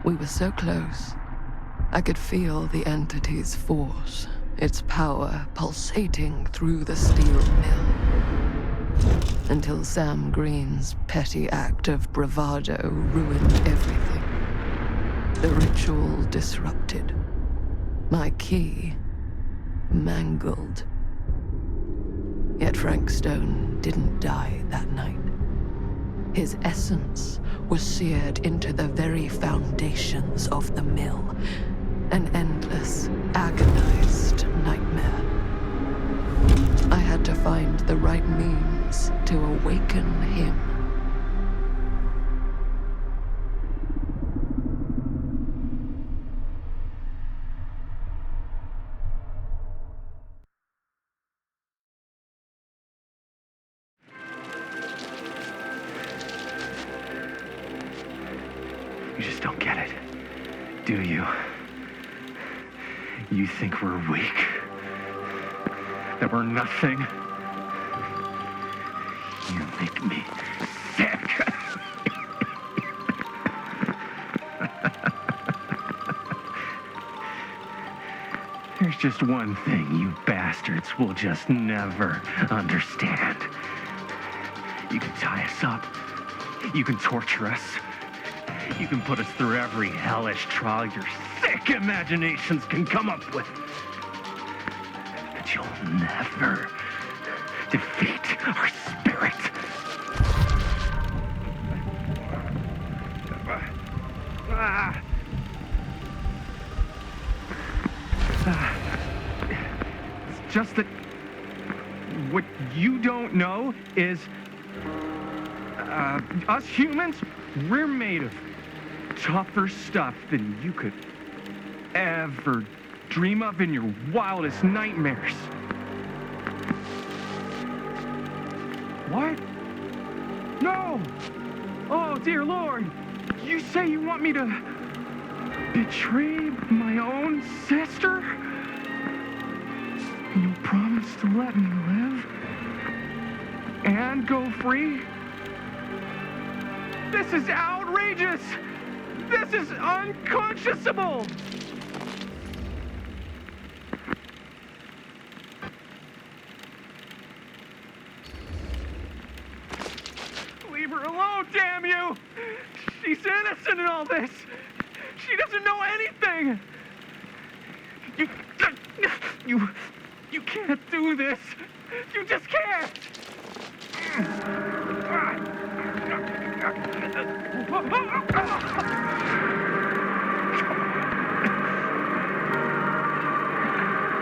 We were so close. I could feel the entity's force, its power pulsating through the steel mill. Until Sam Green's petty act of bravado ruined everything. The ritual disrupted. My key mangled. Yet Frank Stone didn't die that night. His essence was seared into the very foundations of the mill. An endless, agonized nightmare. I had to find the right means to awaken him. You just don't get it, do you? You think we're weak? That we're nothing? You make me sick. There's just one thing you bastards will just never understand. You can tie us up. You can torture us. You can put us through every hellish trial your sick imaginations can come up with. But you'll never defeat our spirit. It's just that what you don't know is us humans, we're made of tougher stuff than you could ever dream of in your wildest nightmares. What? No! Oh, dear Lord! You say you want me to betray my own sister? You promise to let me live? And go free? This is outrageous! This is unconscionable! Leave her alone, damn you! She's innocent in all this! She doesn't know anything! You can't do this! You just can't!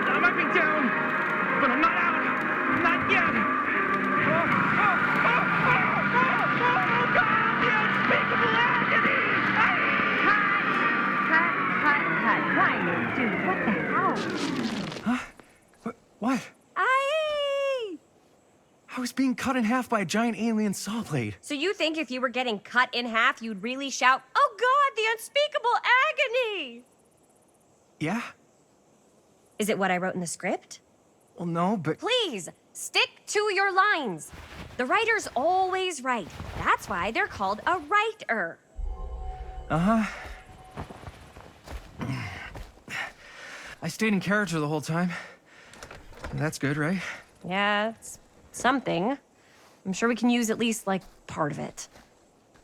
I might be down, but I'm not out. Not yet. Oh, God, the unspeakable agony! Cut. Quiet, dude. What the hell? Huh? What? Aye! I was being cut in half by a giant alien saw blade. So you think if you were getting cut in half, you'd really shout, "Oh God, the unspeakable agony!" Yeah? Is it what I wrote in the script? Well, no, but... Please, stick to your lines. The writer's always right. That's why they're called a writer. Uh-huh. I stayed in character the whole time. That's good, right? Yeah, it's something. I'm sure we can use at least, like, part of it.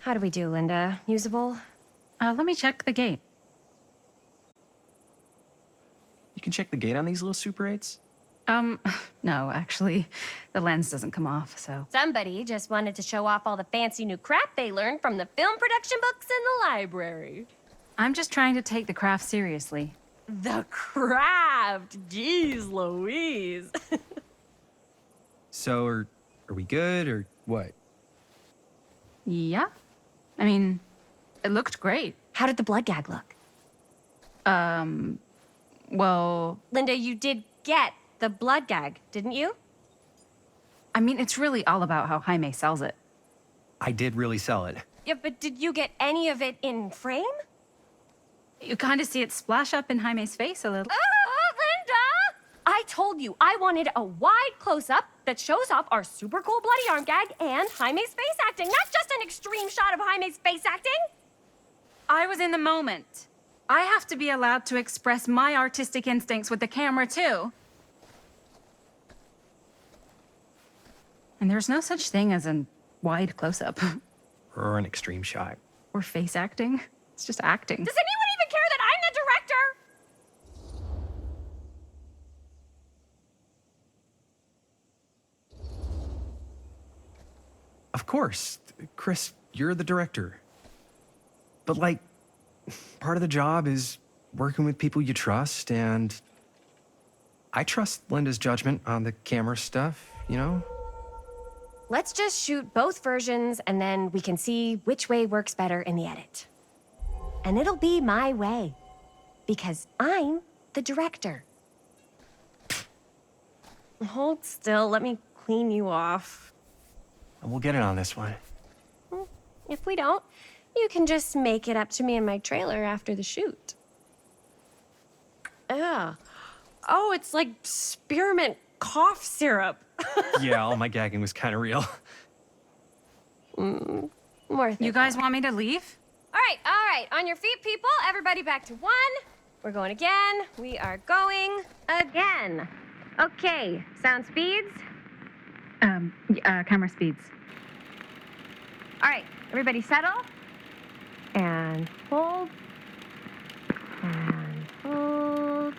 How do we do, Linda? Usable? Let me check the gate. You can check the gate on these little Super 8s? No, actually, the lens doesn't come off, so... Somebody just wanted to show off all the fancy new crap they learned from the film production books in the library. I'm just trying to take the craft seriously. The craft! Jeez Louise! So, are we good, or what? Yeah? I mean, it looked great. How did the blood gag look? Well... Linda, you did get the blood gag, didn't you? I mean, it's really all about how Jaime sells it. I did really sell it. Yeah, but did you get any of it in frame? You kind of see it splash up in Jaime's face a little. Oh, Linda! I told you I wanted a wide close-up that shows off our super cool bloody arm gag and Jaime's face acting, not just an extreme shot of Jaime's face acting. I was in the moment. I have to be allowed to express my artistic instincts with the camera, too. And there's no such thing as a wide close-up. Or an extreme shot. Or face acting. It's just acting. Does anyone even care that I'm the director? Of course. Chris, you're the director. But, like, part of the job is working with people you trust, and I trust Linda's judgment on the camera stuff, you know? Let's just shoot both versions, and then we can see which way works better in the edit. And it'll be my way, because I'm the director. Hold still, let me clean you off. And we'll get it on this one. If we don't, you can just make it up to me in my trailer after the shoot. Ugh. Oh, it's like spearmint cough syrup. Yeah, all my gagging was kind of real. More You guys want me to leave? All right. On your feet, people. Everybody back to one. We're going again. We are going again. Okay, sound speeds. Camera speeds. All right, everybody settle. And hold. And hold.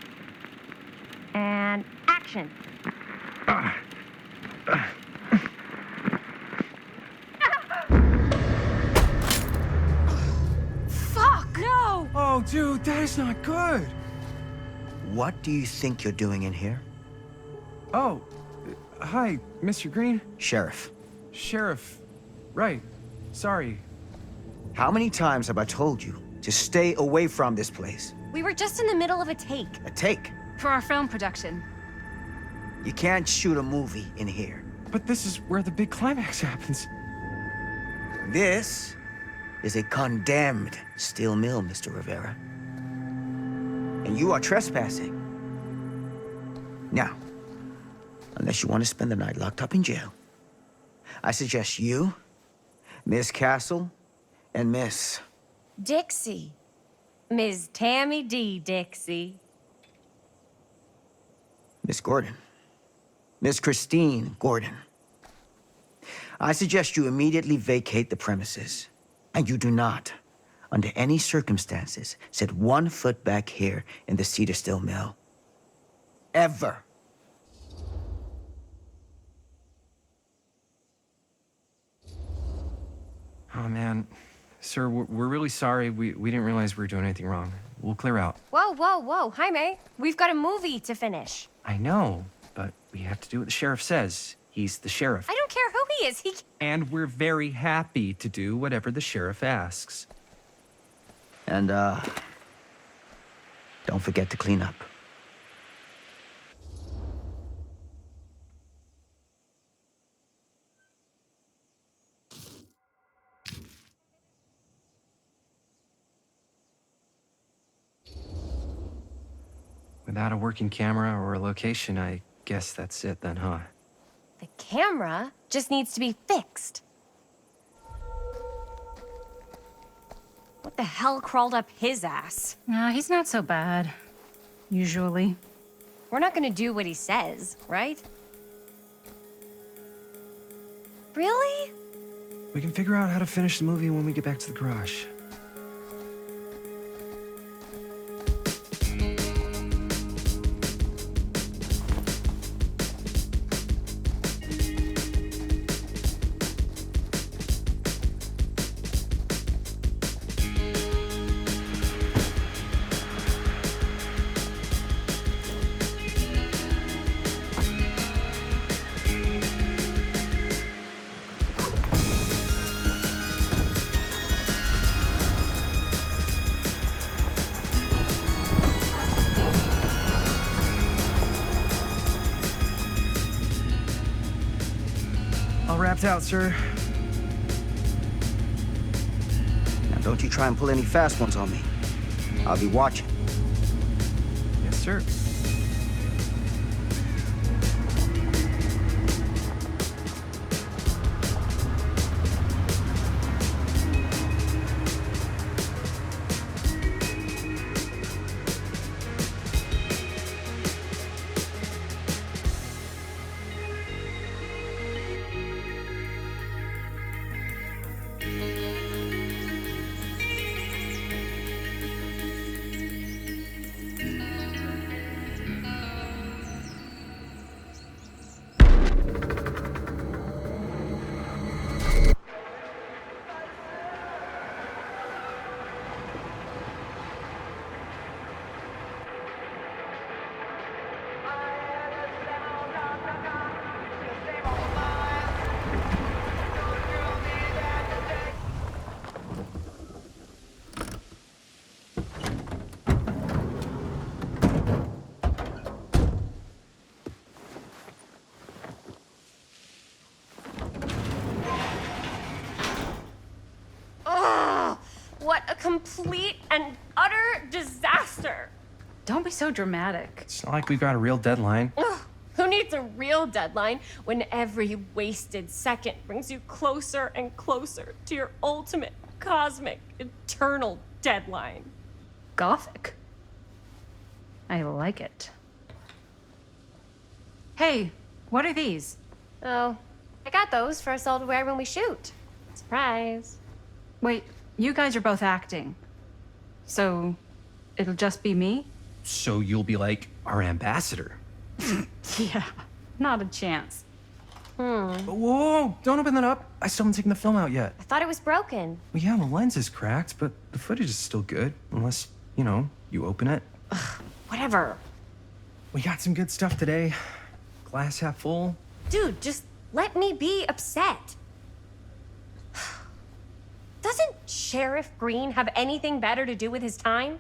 And action. Fuck, no! Oh, dude, that is not good. What do you think you're doing in here? Oh, hi, Mr. Green. Sheriff, Sheriff. Right. Sorry. how many times have I told you to stay away from this place? We were just in the middle of a take. A take. For our film production. You can't shoot a movie in here. But this is where the big climax happens. This is a condemned steel mill, Mr. Rivera. And you are trespassing. Now, unless you want to spend the night locked up in jail, I suggest you, Miss Castle, and Miss... Dixie. Ms. Tammy D. Dixie. Miss Gordon. Miss Christine Gordon. I suggest you immediately vacate the premises. And you do not, under any circumstances, set 1 foot back here in the Cedar Steel Mill. Ever. Oh, man. Sir, we're really sorry. We didn't realize we were doing anything wrong. We'll clear out. Whoa. Jaime, we've got a movie to finish. I know, but we have to do what the sheriff says. He's the sheriff. I don't care who he is. And we're very happy to do whatever the sheriff asks. And, don't forget to clean up. Without a working camera or a location, I guess that's it then, huh? The camera just needs to be fixed. What the hell crawled up his ass? Nah, he's not so bad. Usually. We're not gonna do what he says, right? Really? We can figure out how to finish the movie when we get back to the garage. All wrapped out, sir. Now, don't you try and pull any fast ones on me. I'll be watching. Yes, sir. complete and utter disaster. Don't be so dramatic. It's not like we've got a real deadline. Ugh, who needs a real deadline when every wasted second brings you closer and closer to your ultimate, cosmic, eternal deadline? Gothic. I like it. Hey, what are these? Oh, I got those for us all to wear when we shoot. Surprise. Wait, you guys are both acting. So, it'll just be me? So you'll be like our ambassador. Yeah, not a chance. Whoa, don't open that up. I still haven't taken the film out yet. I thought it was broken. Well, yeah, the lens is cracked, but the footage is still good. Unless, you open it. Whatever. We got some good stuff today. Glass half full. Dude, just let me be upset. Doesn't Sheriff Green have anything better to do with his time?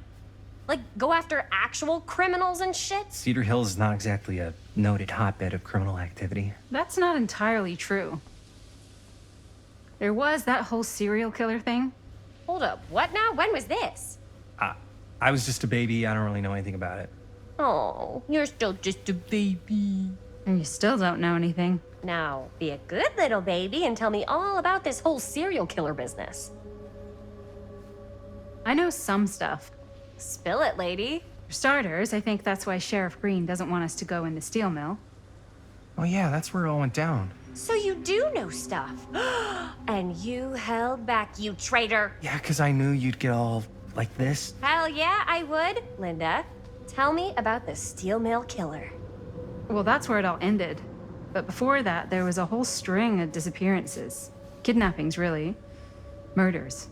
Like, go after actual criminals and shit? Cedar Hills is not exactly a noted hotbed of criminal activity. That's not entirely true. There was that whole serial killer thing. Hold up, what now? When was this? I was just a baby. I don't really know anything about it. Oh, you're still just a baby. And you still don't know anything. Now, be a good little baby and tell me all about this whole serial killer business. I know some stuff. Spill it, lady. For starters, I think that's why Sheriff Green doesn't want us to go in the steel mill. Oh yeah, that's where it all went down. So you do know stuff. And you held back, you traitor. Yeah, because I knew you'd get all like this. Hell yeah, I would. Linda, tell me about the steel mill killer. Well, that's where it all ended. But before that, there was a whole string of disappearances. Kidnappings, really. Murders.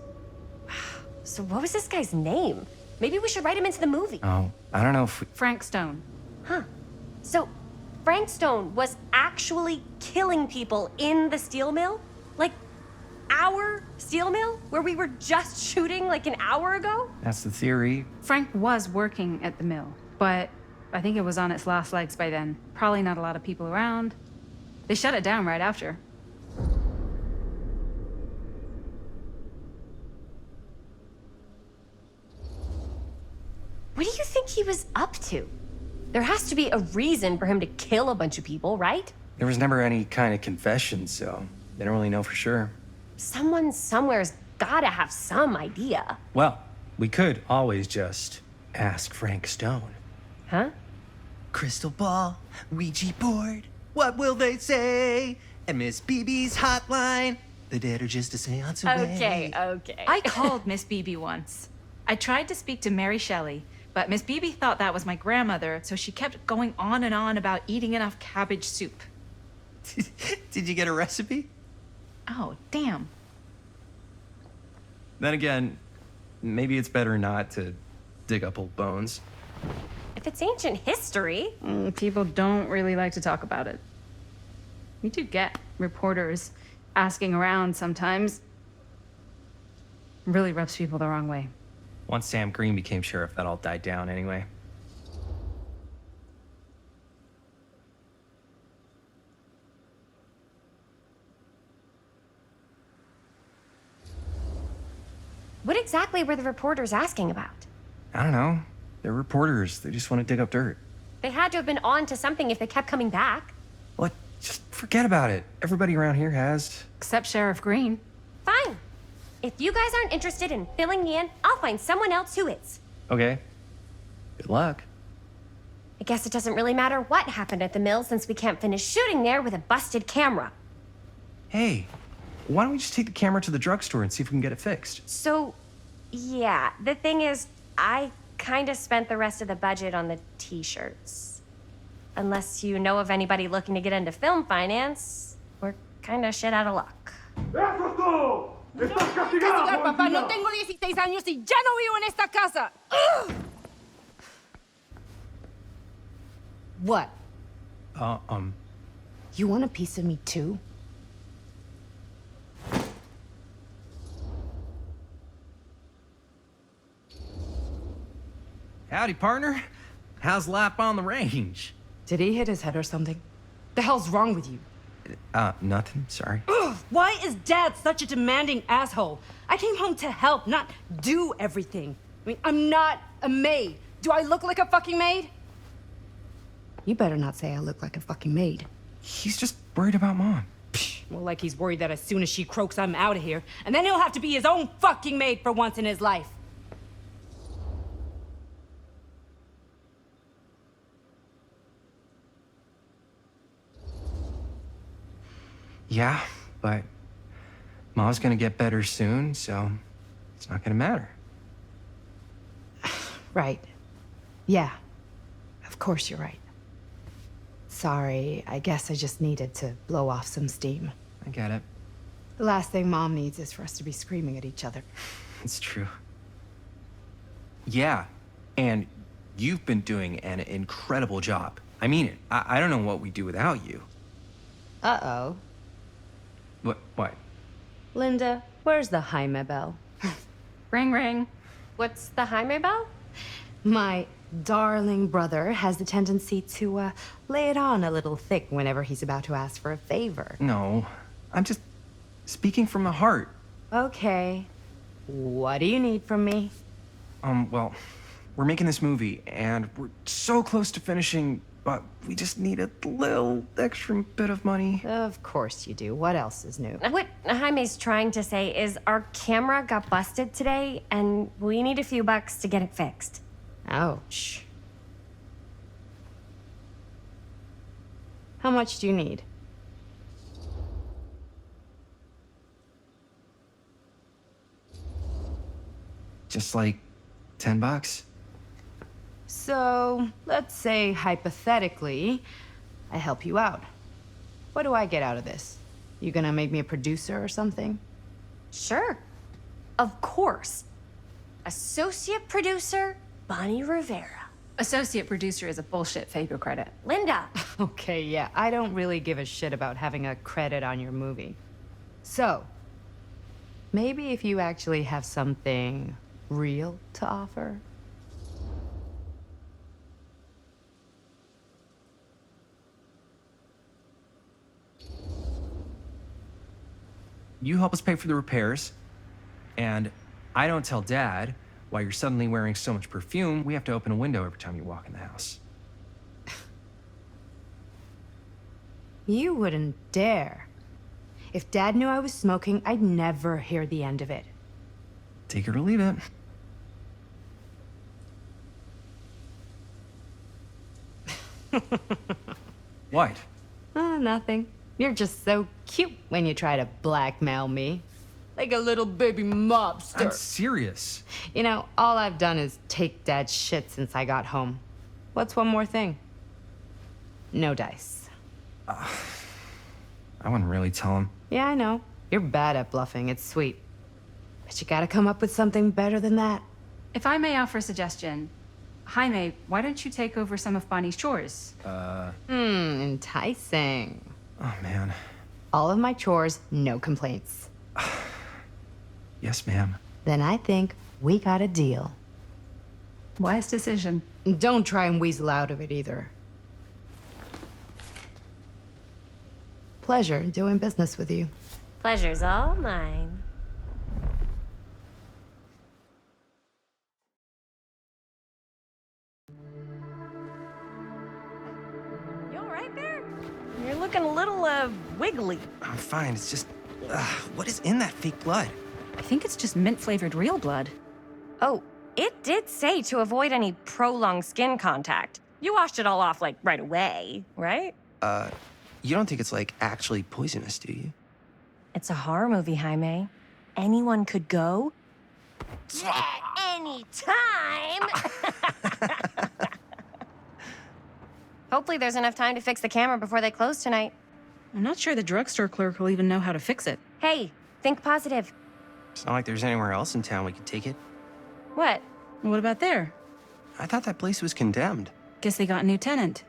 So what was this guy's name? Maybe we should write him into the movie. Oh, I don't know if we... Frank Stone. Huh. So Frank Stone was actually killing people in the steel mill? Like, our steel mill? Where we were just shooting like an hour ago? That's the theory. Frank was working at the mill, but I think it was on its last legs by then. Probably not a lot of people around. They shut it down right after. What do you think he was up to? There has to be a reason for him to kill a bunch of people, right? There was never any kind of confession, so they don't really know for sure. Someone somewhere's gotta have some idea. Well, we could always just ask Frank Stone. Huh? Crystal ball, Ouija board, what will they say? And Miss BB's hotline, the dead are just a seance away. Okay. I called Miss Beebe once. I tried to speak to Mary Shelley, but Miss Beebe thought that was my grandmother, so she kept going on and on about eating enough cabbage soup. Did you get a recipe? Oh, damn. Then again, maybe it's better not to dig up old bones. If it's ancient history. People don't really like to talk about it. We do get reporters asking around sometimes. Really rubs people the wrong way. Once Sam Green became sheriff, that all died down anyway. What exactly were the reporters asking about? I don't know. They're reporters. They just want to dig up dirt. They had to have been on to something if they kept coming back. What? Just forget about it. Everybody around here has. Except Sheriff Green. Fine. If you guys aren't interested in filling me in, I'll find someone else who is. Okay. Good luck. I guess it doesn't really matter what happened at the mill since we can't finish shooting there with a busted camera. Hey, why don't we just take the camera to the drugstore and see if we can get it fixed? So, yeah, the thing is, I kind of spent the rest of the budget on the t-shirts. Unless you know of anybody looking to get into film finance, we're kind of shit out of luck. Castigar, papá. No tengo 16 años y ya no vivo en esta casa. Ugh. What? You want a piece of me too? Howdy, partner. How's life on the range? Did he hit his head or something? The hell's wrong with you? Nothing, sorry. Ugh, why is Dad such a demanding asshole? I came home to help, not do everything. I mean, I'm not a maid. Do I look like a fucking maid? You better not say I look like a fucking maid. He's just worried about Mom. Well, like he's worried that as soon as she croaks, I'm out of here. And then he'll have to be his own fucking maid for once in his life. Yeah, but Mom's gonna get better soon, so it's not gonna matter. Right. Yeah. Of course you're right. Sorry, I guess I just needed to blow off some steam. I get it. The last thing Mom needs is for us to be screaming at each other. It's true. Yeah, and you've been doing an incredible job. I mean it. I don't know what we'd do without you. Uh-oh. What? Linda, where's the Jaime bell? Ring, ring. What's the Jaime bell? My darling brother has the tendency to, lay it on a little thick whenever he's about to ask for a favor. No, I'm just speaking from the heart. Okay. What do you need from me? Well, we're making this movie, and we're so close to finishing, but we just need a little extra bit of money. Of course you do. What else is new? What Jaime's trying to say is our camera got busted today, and we need a few bucks to get it fixed. Ouch. How much do you need? Just like $10. So, let's say hypothetically, I help you out. What do I get out of this? You gonna make me a producer or something? Sure. Of course. Associate producer, Bonnie Rivera. Associate producer is a bullshit Fago credit. Linda. Okay, yeah, I don't really give a shit about having a credit on your movie. So, maybe if you actually have something real to offer? You help us pay for the repairs, and I don't tell Dad why you're suddenly wearing so much perfume. We have to open a window every time you walk in the house. You wouldn't dare. If Dad knew I was smoking, I'd never hear the end of it. Take it or leave it. What? Oh, nothing. You're just so cute when you try to blackmail me. Like a little baby mobster. I'm serious. You know, all I've done is take Dad's shit since I got home. What's one more thing? No dice. I wouldn't really tell him. Yeah, I know. You're bad at bluffing. It's sweet. But you gotta come up with something better than that. If I may offer a suggestion, Jaime, why don't you take over some of Bonnie's chores? Enticing. Oh, man. All of my chores, no complaints. Yes, ma'am. Then I think we got a deal. Wise decision. Don't try and weasel out of it either. Pleasure doing business with you. Pleasure's all mine. You all right there? You're looking a little, wiggly. I'm fine. It's just, what is in that fake blood? I think it's just mint-flavored real blood. Oh, it did say to avoid any prolonged skin contact. You washed it all off, like, right away, right? You don't think it's, like, actually poisonous, do you? It's a horror movie, Jaime. Anyone could go at any time. Hopefully there's enough time to fix the camera before they close tonight. I'm not sure the drugstore clerk will even know how to fix it. Hey, think positive. It's not like there's anywhere else in town we could take it. What? What about there? I thought that place was condemned. Guess they got a new tenant.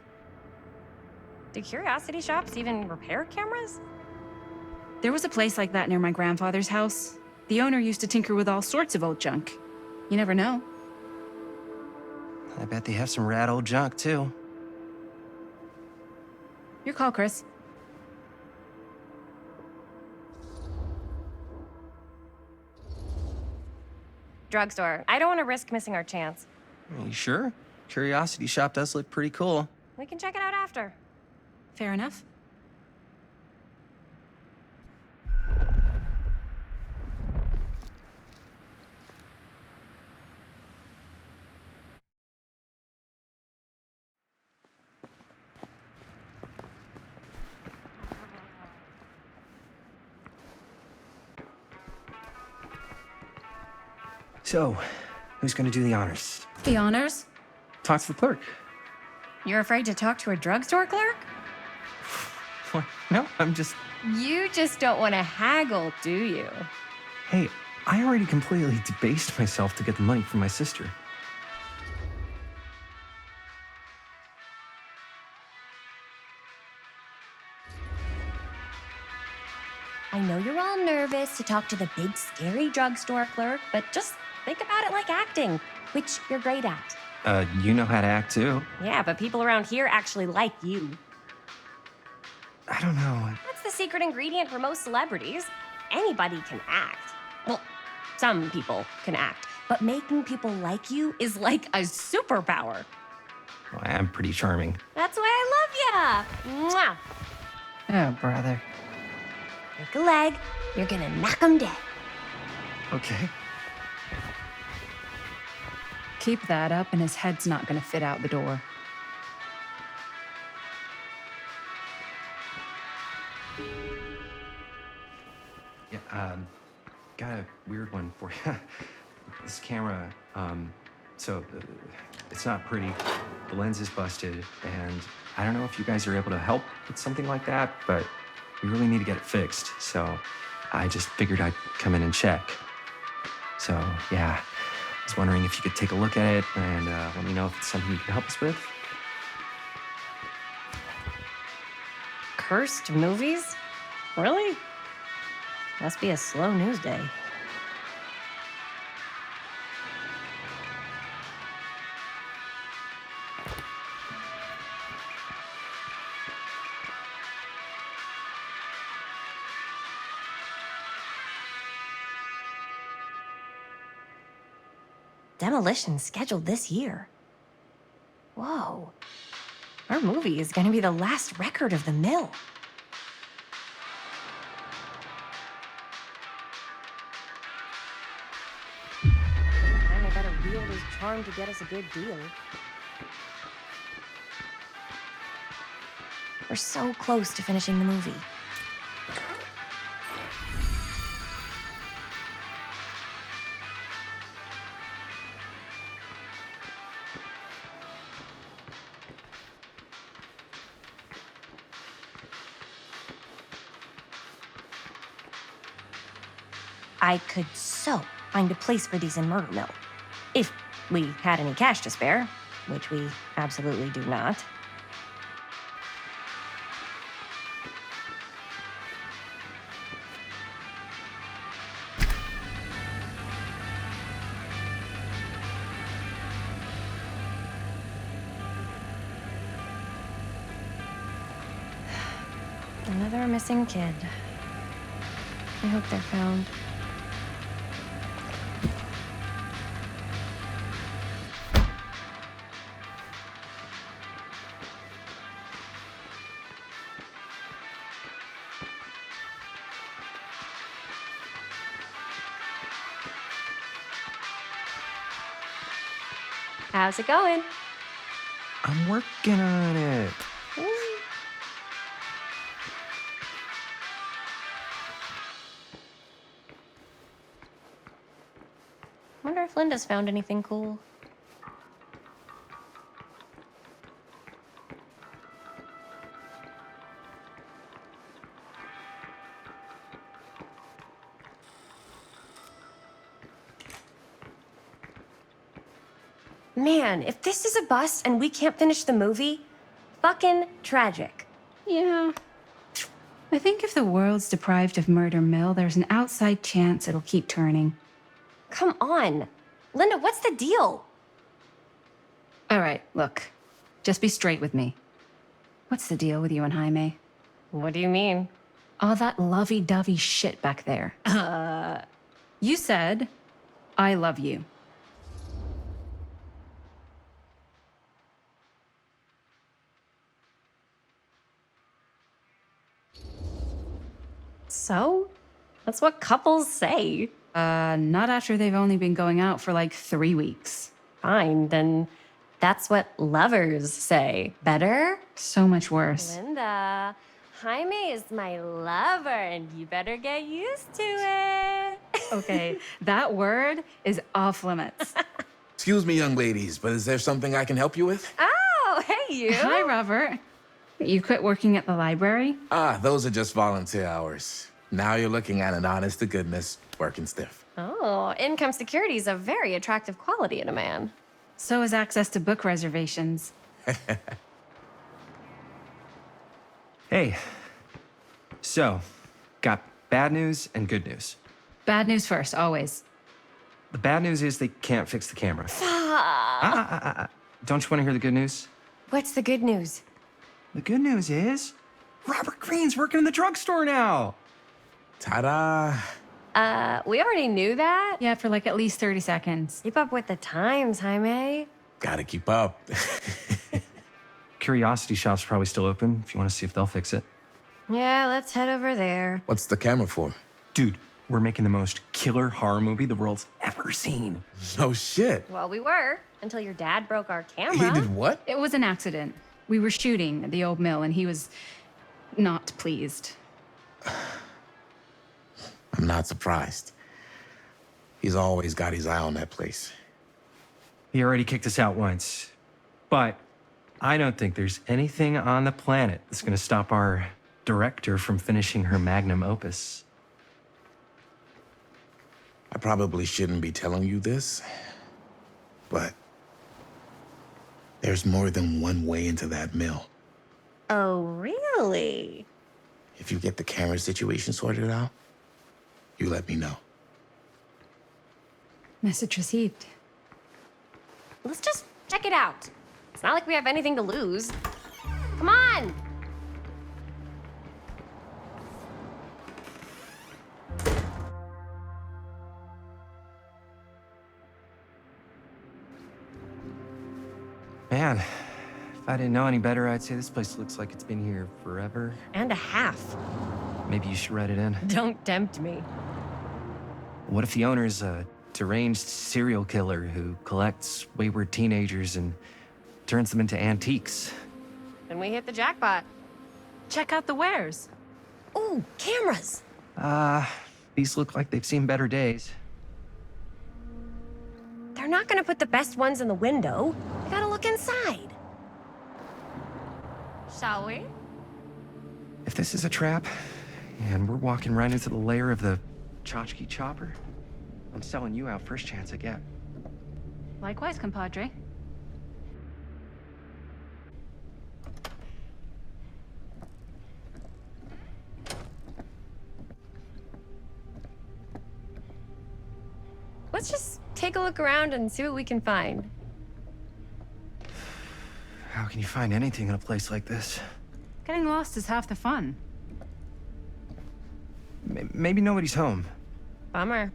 Do curiosity shops even repair cameras? There was a place like that near my grandfather's house. The owner used to tinker with all sorts of old junk. You never know. I bet they have some rad old junk, too. Your call, Chris. drugstore. I don't want to risk missing our chance. Are you sure? Curiosity Shop does look pretty cool. We can check it out after. Fair enough. So, who's gonna do the honors? The honors? Talk to the clerk. You're afraid to talk to a drugstore clerk? What? No, I'm just... You just don't want to haggle, do you? Hey, I already completely debased myself to get the money from my sister. I know you're all nervous to talk to the big, scary drugstore clerk, but just think about it like acting, which you're great at. You know how to act too. Yeah, but people around here actually like you. I don't know. That's the secret ingredient for most celebrities. Anybody can act. Well, some people can act, but making people like you is like a superpower. Well, I am pretty charming. That's why I love ya. Mwah. Oh, brother. Break a leg, you're gonna knock 'em dead. Okay. Keep that up and his head's not gonna fit out the door. Yeah, got a weird one for you. This camera, it's not pretty. The lens is busted, and I don't know if you guys are able to help with something like that, but we really need to get it fixed, so I just figured I'd come in and check. So, yeah, I was wondering if you could take a look at it and let me know if it's something you can help us with. Cursed movies? Really? Must be a slow news day. Demolition scheduled this year. Whoa. Our movie is gonna be the last record of the mill. Finally got to wield his charm to get us a good deal. We're so close to finishing the movie. I could so find a place for these in Murder Mill. If we had any cash to spare, which we absolutely do not. Another missing kid. I hope they're found. How's it going? I'm working on it. Wonder if Linda's found anything cool. Man, if this is a bust and we can't finish the movie, fucking tragic. Yeah. I think if the world's deprived of Murder Mill, there's an outside chance it'll keep turning. Come on. Linda, what's the deal? All right, look. Just be straight with me. What's the deal with you and Jaime? What do you mean? All that lovey-dovey shit back there. You said, I love you. So? That's what couples say. Not after they've only been going out for like 3 weeks. Fine, then that's what lovers say. Better? So much worse. Linda, Jaime is my lover, and you better get used to it. Okay, that word is off limits. Excuse me, young ladies, but is there something I can help you with? Oh, hey, you. Hi, Robert. You quit working at the library? Ah, those are just volunteer hours. Now you're looking at an honest to goodness working stiff. Oh, income security is a very attractive quality in a man. So is access to book reservations. Hey. So, got bad news and good news. Bad news first, always. The bad news is they can't fix the camera. Don't you want to hear the good news? What's the good news? The good news is Robert Greene's working in the drugstore now. Ta-da! We already knew that. Yeah, for like at least 30 seconds. Keep up with the times, Jaime. Gotta keep up. Curiosity Shop's probably still open if you want to see if they'll fix it. Yeah, let's head over there. What's the camera for? Dude, we're making the most killer horror movie the world's ever seen. No shit. Well, we were, until your dad broke our camera. He did what? It was an accident. We were shooting at the old mill and he was not pleased. I'm not surprised. He's always got his eye on that place. He already kicked us out once. But I don't think there's anything on the planet that's going to stop our director from finishing her magnum opus. I probably shouldn't be telling you this, but there's more than one way into that mill. Oh, really? If you get the camera situation sorted out, you let me know. Message received. Let's just check it out. It's not like we have anything to lose. Come on! Man, if I didn't know any better, I'd say this place looks like it's been here forever. And a half. Maybe you should write it in. Don't tempt me. What if the owner's a deranged serial killer who collects wayward teenagers and turns them into antiques? Then we hit the jackpot. Check out the wares. Ooh, cameras! These look like they've seen better days. They're not gonna put the best ones in the window. We gotta look inside. Shall we? If this is a trap, and we're walking right into the lair of the tchotchke chopper, I'm selling you out first chance I get. Likewise, compadre. Let's just take a look around and see what we can find. How can you find anything in a place like this? Getting lost is half the fun. Maybe nobody's home. Bummer.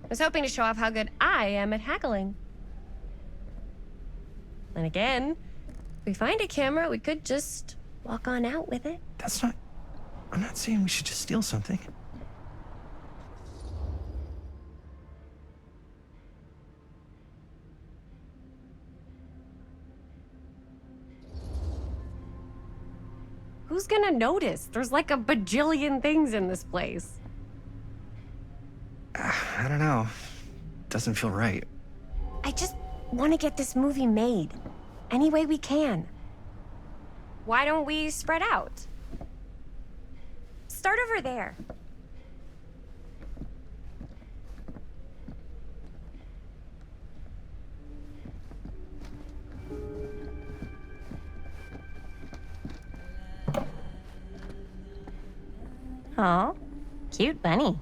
I was hoping to show off how good I am at haggling. And again, if we find a camera, we could just walk on out with it. That's not... I'm not saying we should just steal something. Who's gonna notice? There's like a bajillion things in this place. I don't know. Doesn't feel right. I just want to get this movie made. Any way we can. Why don't we spread out? Start over there. Oh, cute bunny.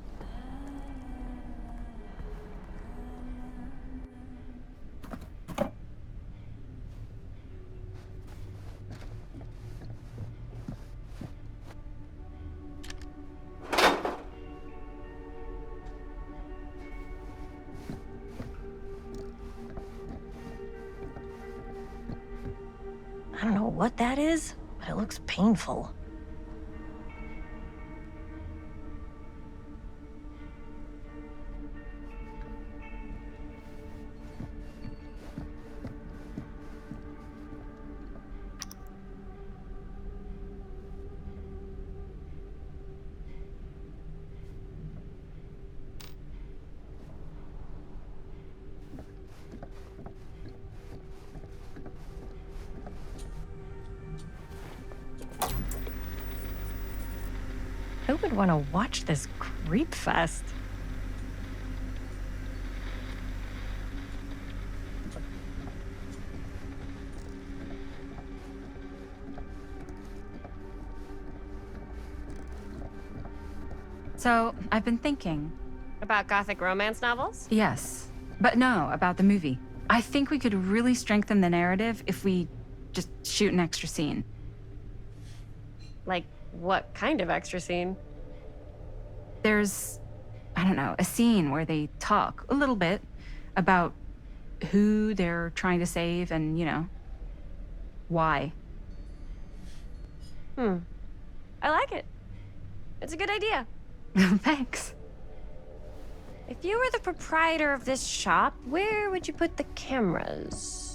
what that is, but it looks painful. Who would want to watch this creep fest? So, I've been thinking. About gothic romance novels? Yes. But no, about the movie. I think we could really strengthen the narrative if we just shoot an extra scene. Like, what kind of extra scene? There's, I don't know, a scene where they talk a little bit about who they're trying to save and, why. I like it. It's a good idea. Thanks. If you were the proprietor of this shop, where would you put the cameras?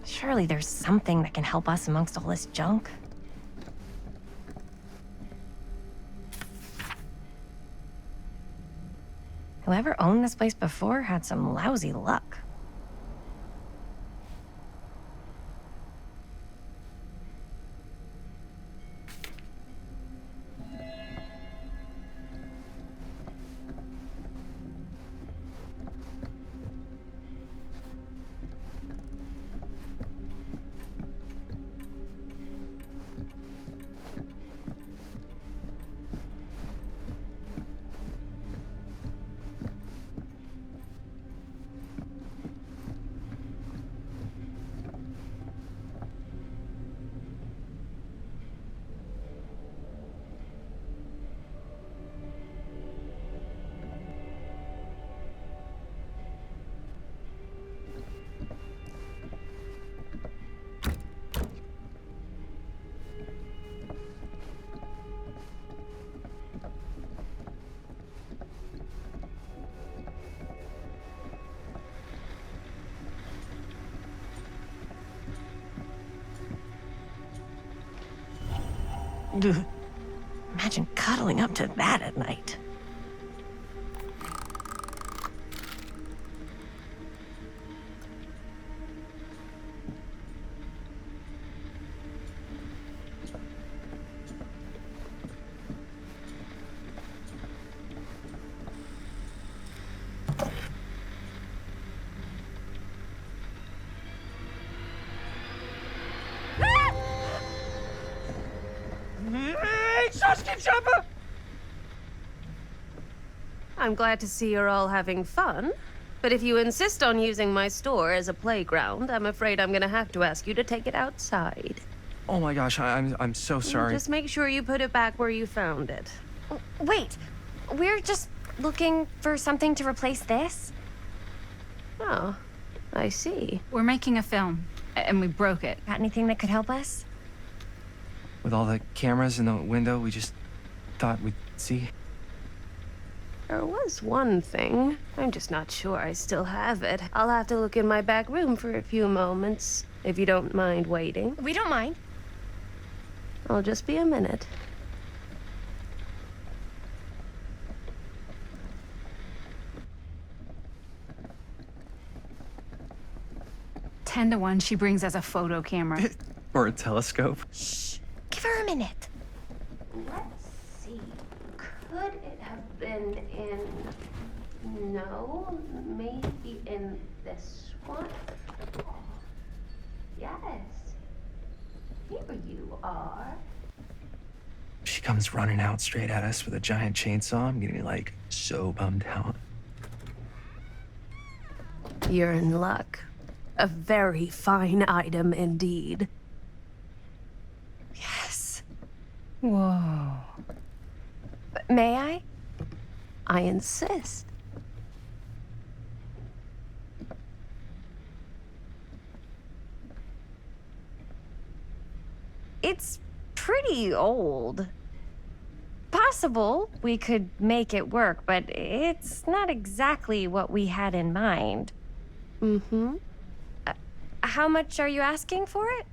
Surely there's something that can help us amongst all this junk. Whoever owned this place before had some lousy luck. Imagine cuddling up to that at night. I'm glad to see you're all having fun. But if you insist on using my store as a playground, I'm afraid I'm gonna have to ask you to take it outside. Oh my gosh, I'm so sorry. Just make sure you put it back where you found it. Wait, we're just looking for something to replace this? Oh, I see. We're making a film, and we broke it. Got anything that could help us? With all the cameras in the window, we just thought we'd see. There was one thing. I'm just not sure I still have it. I'll have to look in my back room for a few moments, if you don't mind waiting. We don't mind. I'll just be a minute. Ten to 1, she brings us a photo camera. Or a telescope. Shh, give her a minute. Let's see. Could it have been in... No, maybe in this one? Oh, yes. Here you are. She comes running out straight at us with a giant chainsaw. I'm getting, like, so bummed out. You're in luck. A very fine item indeed. Yes. Whoa. May I? I insist. It's pretty old. Possible we could make it work, but it's not exactly what we had in mind. Mm-hmm. How much are you asking for it?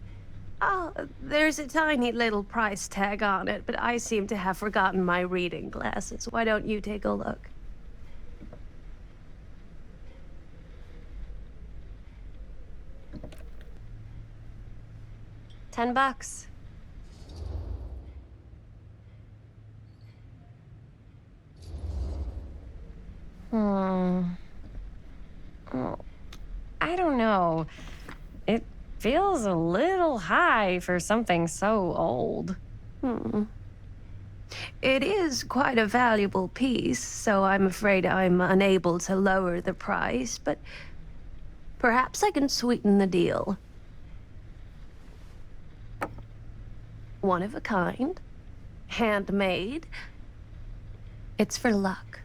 Oh, there's a tiny little price tag on it, but I seem to have forgotten my reading glasses. Why don't you take a look? $10. Oh, I don't know. It feels a little high for something so old. It is quite a valuable piece, so I'm afraid I'm unable to lower the price, but perhaps I can sweeten the deal. One of a kind, handmade. It's for luck.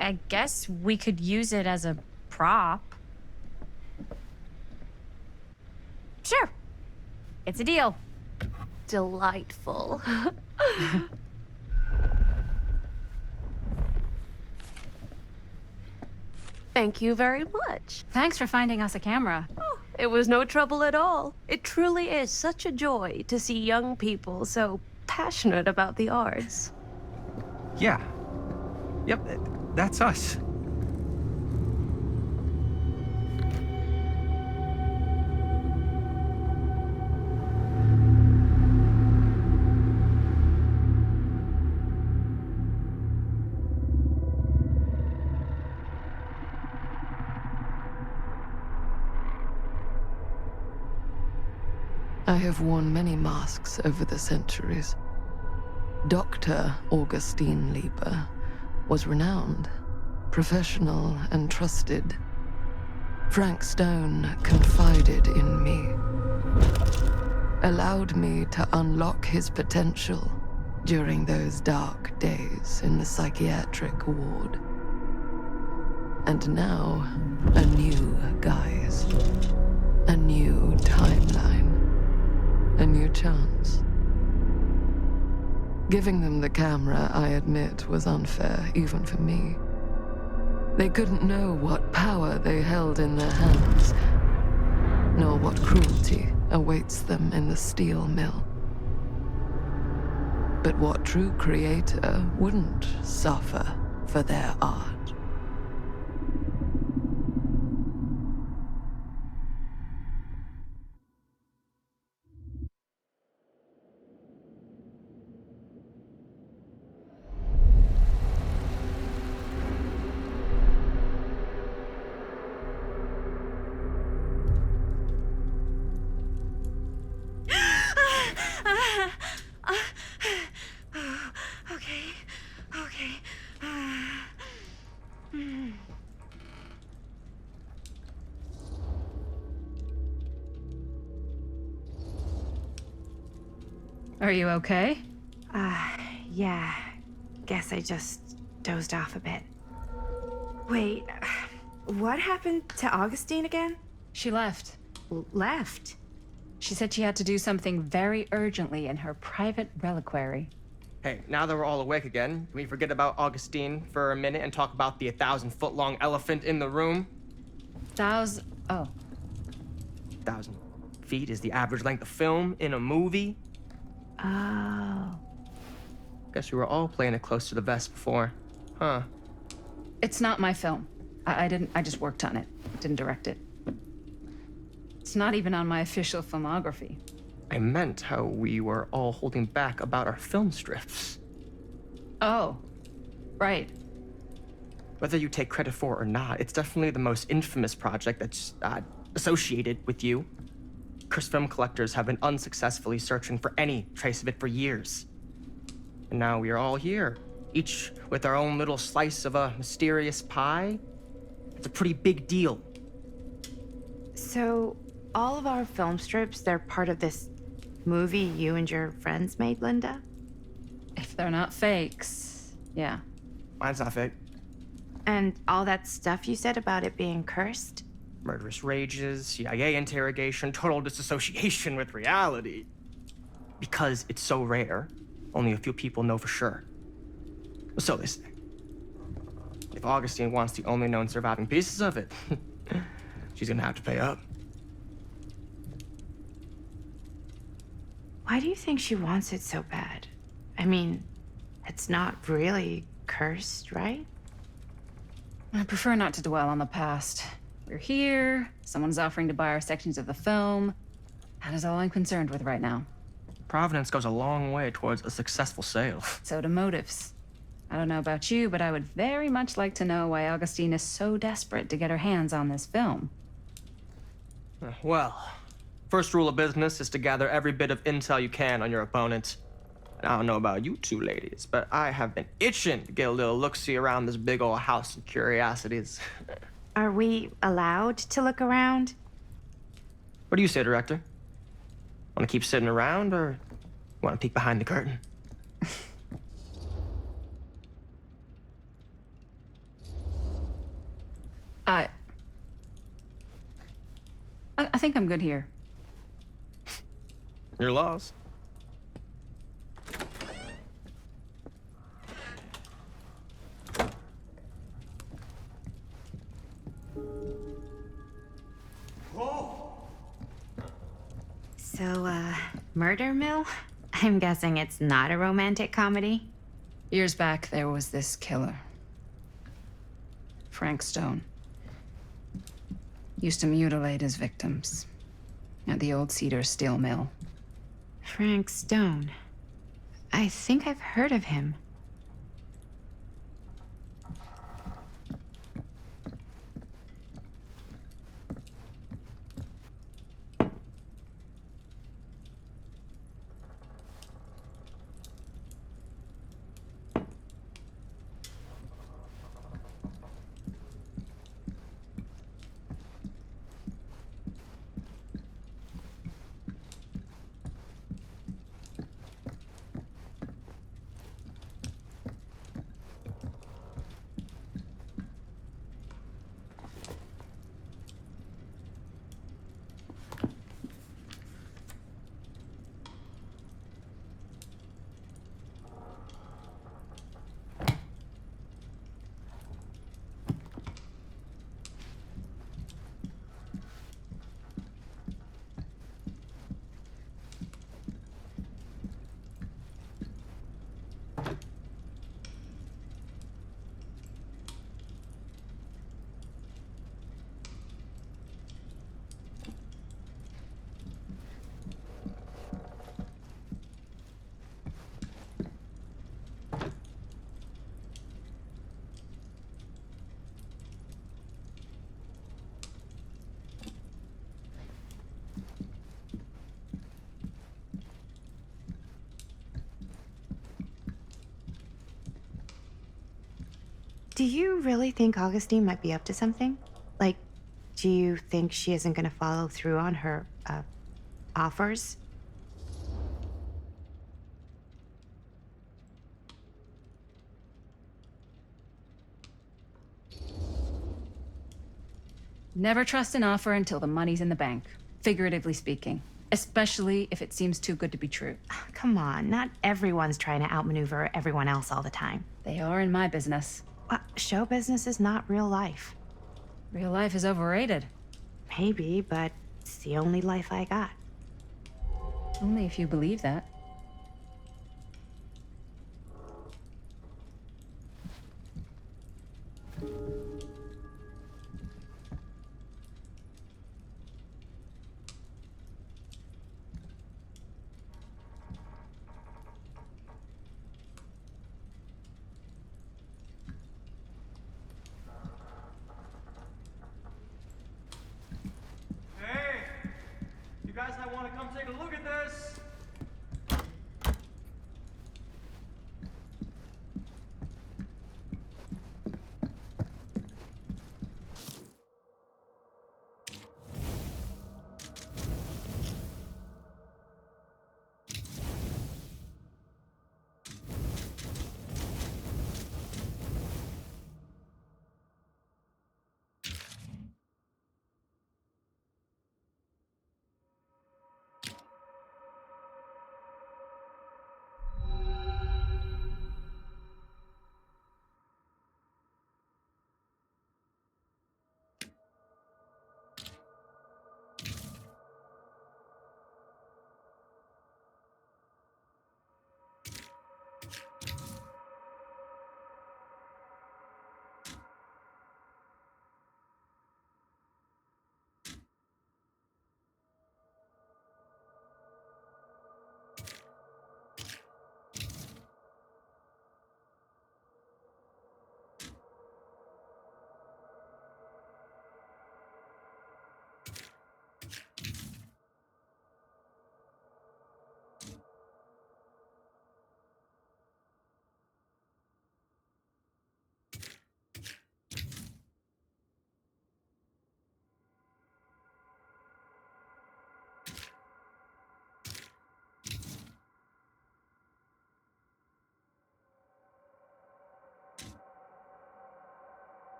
I guess we could use it as a prop. Sure. It's a deal. Delightful. Thank you very much. Thanks for finding us a camera. Oh, it was no trouble at all. It truly is such a joy to see young people so passionate about the arts. Yeah. Yep, that's us. I have worn many masks over the centuries. Dr. Augustine Lieber was renowned, professional, and trusted. Frank Stone confided in me, allowed me to unlock his potential during those dark days in the psychiatric ward. And now, a new guise, a new timeline, a new chance. Giving them the camera, I admit, was unfair, even for me. They couldn't know what power they held in their hands, nor what cruelty awaits them in the steel mill. But what true creator wouldn't suffer for their art? Are you okay? Yeah. Guess I just dozed off a bit. Wait, what happened to Augustine again? She left. Left? She said she had to do something very urgently in her private reliquary. Hey, now that we're all awake again, can we forget about Augustine for a minute and talk about the 1,000-foot-long elephant in the room? Oh. 1,000 feet is the average length of film in a movie. Oh. Guess we were all playing it close to the vest before, huh? It's not my film. I just worked on it. Didn't direct it. It's not even on my official filmography. I meant how we were all holding back about our film strips. Oh, right. Whether you take credit for it or not, it's definitely the most infamous project that's associated with you. Cursed film collectors have been unsuccessfully searching for any trace of it for years. And now we are all here, each with our own little slice of a mysterious pie. It's a pretty big deal. So, all of our film strips, they're part of this movie you and your friends made, Linda? If they're not fakes, yeah. Mine's not fake. And all that stuff you said about it being cursed? Murderous rages, CIA interrogation, total disassociation with reality. Because it's so rare, only a few people know for sure. So they say. If Augustine wants the only known surviving pieces of it, she's gonna have to pay up. Why do you think she wants it so bad? I mean, it's not really cursed, right? I prefer not to dwell on the past. We're here, someone's offering to buy our sections of the film. That is all I'm concerned with right now. Providence goes a long way towards a successful sale. So do motives. I don't know about you, but I would very much like to know why Augustine is so desperate to get her hands on this film. Well, first rule of business is to gather every bit of intel you can on your opponent. And I don't know about you two ladies, but I have been itching to get a little look-see around this big old house of curiosities. Are we allowed to look around? What do you say, director? Want to keep sitting around, or want to peek behind the curtain? I think I'm good here. Your loss. So, Murder Mill? I'm guessing it's not a romantic comedy? Years back, there was this killer. Frank Stone. Used to mutilate his victims at the old Cedar Steel Mill. Frank Stone. I think I've heard of him. Do you really think Augustine might be up to something? Like, do you think she isn't gonna follow through on her, offers? Never trust an offer until the money's in the bank, figuratively speaking. Especially if it seems too good to be true. Come on, not everyone's trying to outmaneuver everyone else all the time. They are in my business. Show business is not real life. Real life is overrated. Maybe, but it's the only life I got. Only if you believe that. You guys have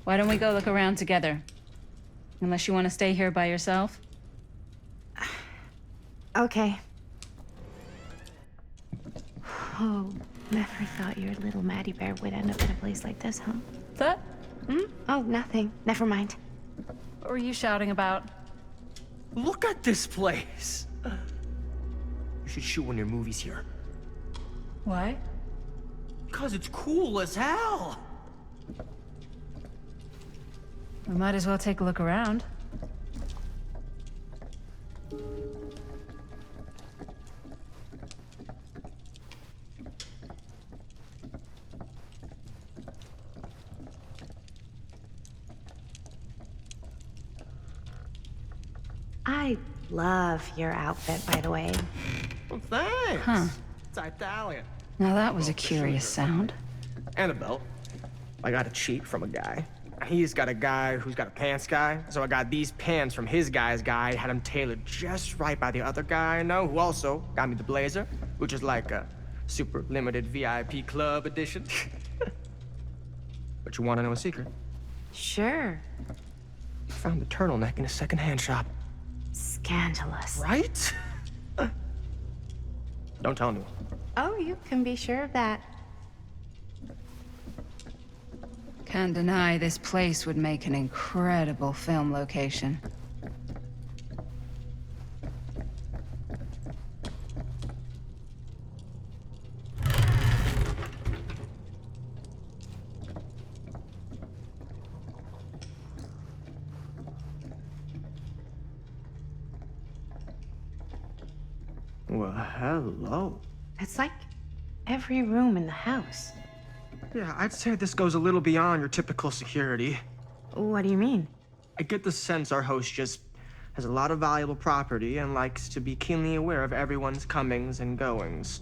Why don't we go look around together? Unless you want to stay here by yourself? Okay. Oh, never thought your little Maddie Bear would end up in a place like this, huh? That? Oh, nothing. Never mind. What were you shouting about? Look at this place. You should shoot one of your movies here. Why? Because it's cool as hell. We might as well take a look around. I love your outfit, by the way. Well, thanks. Huh. It's Italian. Now that was a curious sound. And a belt. I got a cheat from a guy. He's got a guy who's got a pants guy, so I got these pants from his guy's guy, had them tailored just right by the other guy I know, who also got me the blazer, which is like a super limited VIP club edition. But you want to know a secret? Sure. I found the turtleneck in a secondhand shop. Scandalous. Right? Don't tell anyone. Oh, you can be sure of that. Can't deny this place would make an incredible film location. Well, hello. It's like every room in the house. Yeah, I'd say this goes a little beyond your typical security. What do you mean? I get the sense our host just has a lot of valuable property and likes to be keenly aware of everyone's comings and goings.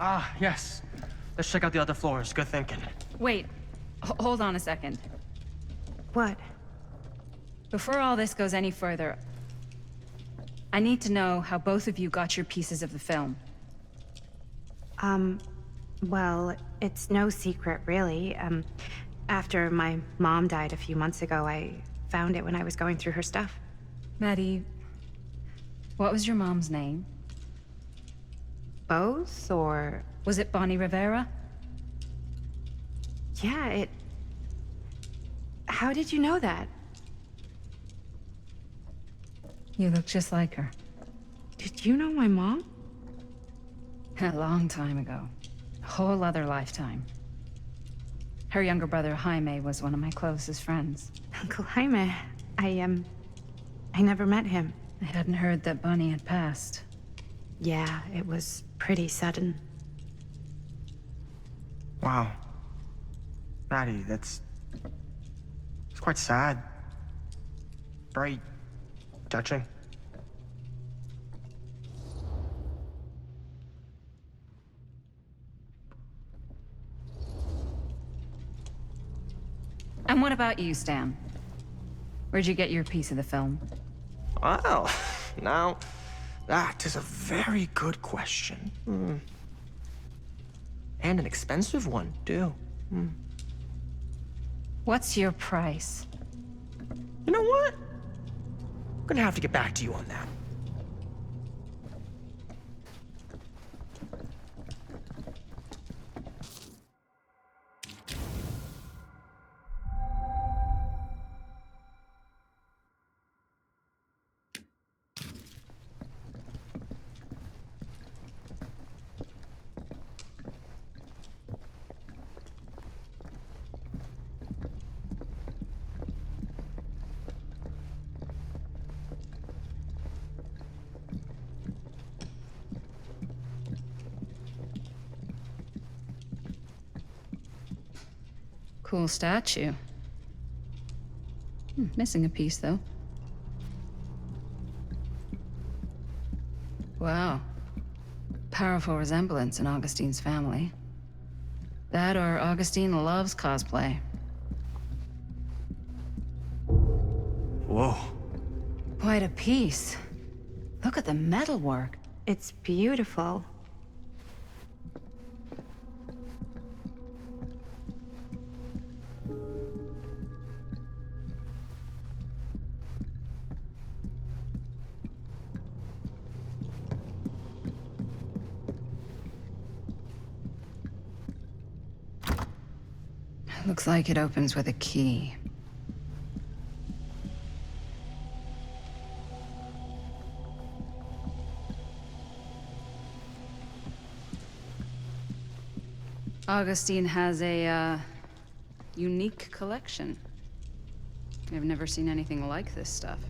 Ah, yes. Let's check out the other floors. Good thinking. Wait, hold on a second. What? Before all this goes any further, I need to know how both of you got your pieces of the film. Well, it's no secret, really. After my mom died a few months ago, I found it when I was going through her stuff. Maddie, what was your mom's name? Both, or... Was it Bonnie Rivera? Yeah, How did you know that? You look just like her. Did you know my mom? A long time ago. A whole other lifetime. Her younger brother, Jaime, was one of my closest friends. Uncle Jaime. I never met him. I hadn't heard that Bonnie had passed. Yeah, it was pretty sudden. Wow. Maddie, it's quite sad. Very touching. And what about you, Stan? Where'd you get your piece of the film? Well, now, that is a very good question. And an expensive one, too. What's your price? You know what? I'm gonna have to get back to you on that. Cool statue. Missing a piece, though. Wow. Powerful resemblance in Augustine's family. That or Augustine loves cosplay. Whoa. Quite a piece. Look at the metalwork. It's beautiful. Looks like it opens with a key. Augustine has a, unique collection. I've never seen anything like this stuff.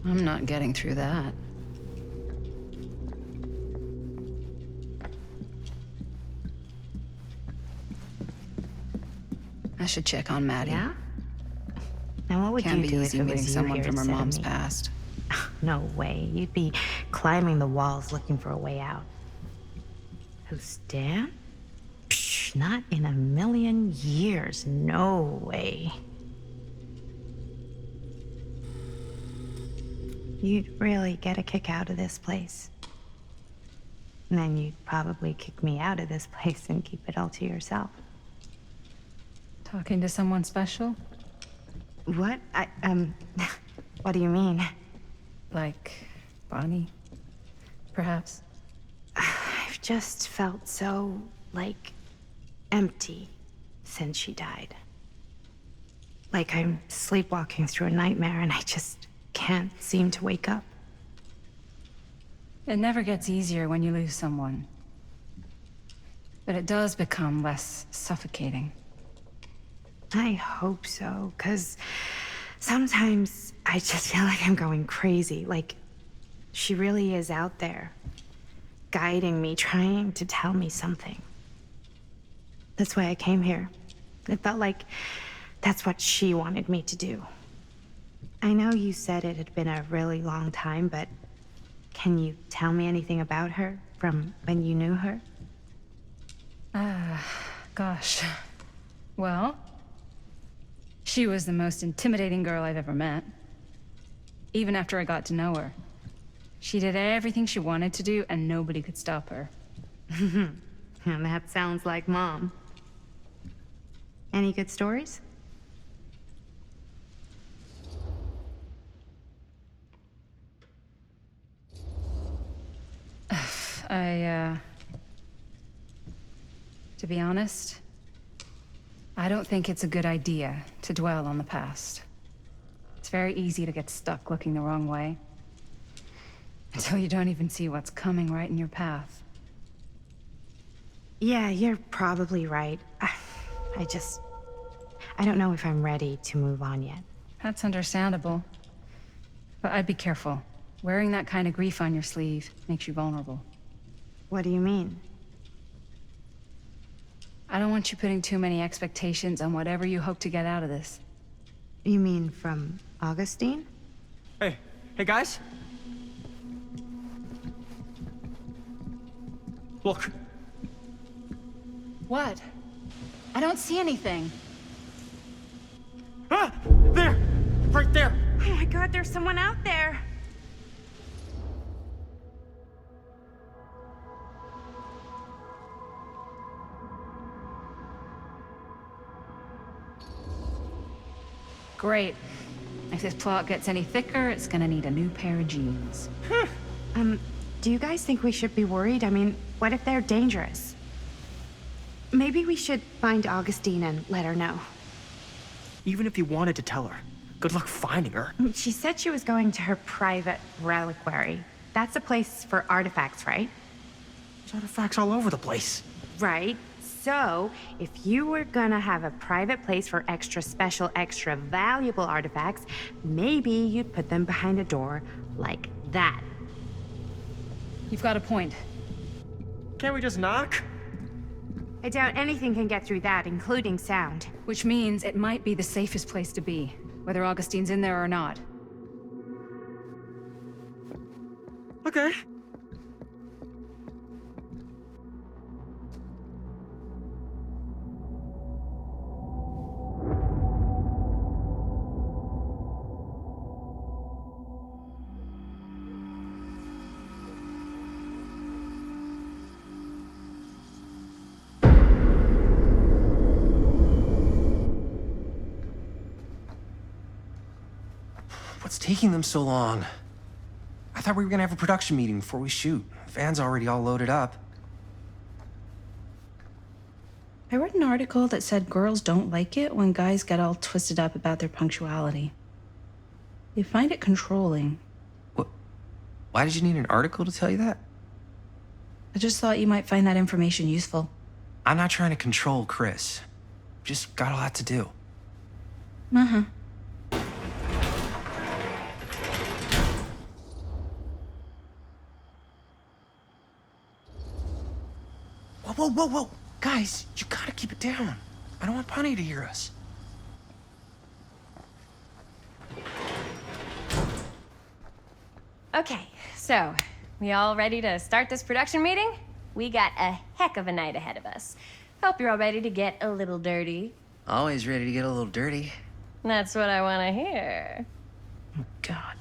I'm not getting through that. I should check on Maddie. Yeah? Now what would Can't you be do if easy it meeting was you someone here from her instead of mom's me? past. No way. You'd be climbing the walls looking for a way out. Who, Stan? Psh, not in a million years. No way. You'd really get a kick out of this place. And then you'd probably kick me out of this place and keep it all to yourself. Talking to someone special? What? What do you mean? Like Bonnie, perhaps? I've just felt so, like, empty since she died. Like I'm sleepwalking through a nightmare and I just can't seem to wake up. It never gets easier when you lose someone. But it does become less suffocating. I hope so, 'cause sometimes I just feel like I'm going crazy. Like, she really is out there, guiding me, trying to tell me something. That's why I came here. It felt like that's what she wanted me to do. I know you said it had been a really long time, but can you tell me anything about her from when you knew her? Gosh. Well, she was the most intimidating girl I've ever met. Even after I got to know her. She did everything she wanted to do, and nobody could stop her. And that sounds like Mom. Any good stories? To be honest, I don't think it's a good idea to dwell on the past. It's very easy to get stuck looking the wrong way. Until you don't even see what's coming right in your path. Yeah, you're probably right. I don't know if I'm ready to move on yet. That's understandable. But I'd be careful. Wearing that kind of grief on your sleeve makes you vulnerable. What do you mean? I don't want you putting too many expectations on whatever you hope to get out of this. You mean from Augustine? Hey guys. Look. What? I don't see anything. Ah! There! Right there! Oh my god, there's someone out there! Great. If this plot gets any thicker, it's gonna need a new pair of jeans. Do you guys think we should be worried? I mean, what if they're dangerous? Maybe we should find Augustine and let her know. Even if you wanted to tell her, good luck finding her. She said she was going to her private reliquary. That's a place for artifacts, right? There's artifacts all over the place. Right. So, if you were gonna have a private place for extra special, extra valuable artifacts, maybe you'd put them behind a door like that. You've got a point. Can't we just knock? I doubt anything can get through that, including sound. Which means it might be the safest place to be, whether Augustine's in there or not. Okay. What's taking them so long? I thought we were gonna have a production meeting before we shoot. Van's already all loaded up. I read an article that said girls don't like it when guys get all twisted up about their punctuality. They find it controlling. What? Why did you need an article to tell you that? I just thought you might find that information useful. I'm not trying to control Chris. Just got a lot to do. Uh-huh. Whoa, whoa, whoa! Guys, you gotta keep it down. I don't want Bunny to hear us. Okay, so we all ready to start this production meeting? We got a heck of a night ahead of us. Hope you're all ready to get a little dirty. Always ready to get a little dirty. That's what I want to hear. God.